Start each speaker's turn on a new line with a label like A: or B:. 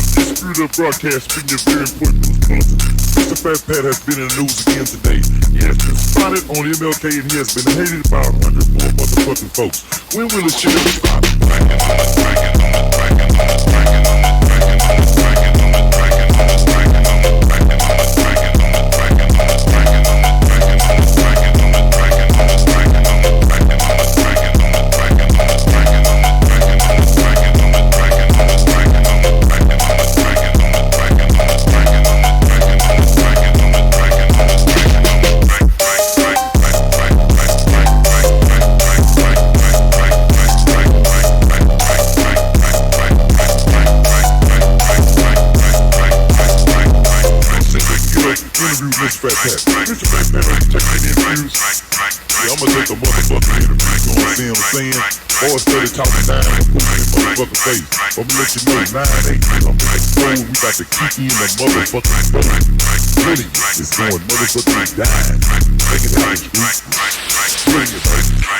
A: Screwed up broadcast, speaking of very important news bulletin. Mr. Fat Pat has been in the news again today. He has been spotted on MLK and he has been hated by 104 motherfucking folks. When will it shit stop? Mr. Fat Pat. Mr. Fat Pat, I'm taking interviews. Yeah, I'm gonna take a motherfucking interview. You know what I'm saying? Or instead of talking down, I'm putting in motherfucking face. I'm gonna let you know 9-8. I'm gonna explode. We got to kick in the motherfucking boat. Really, it's going motherfucking down. Take it out the street. Bring it, baby.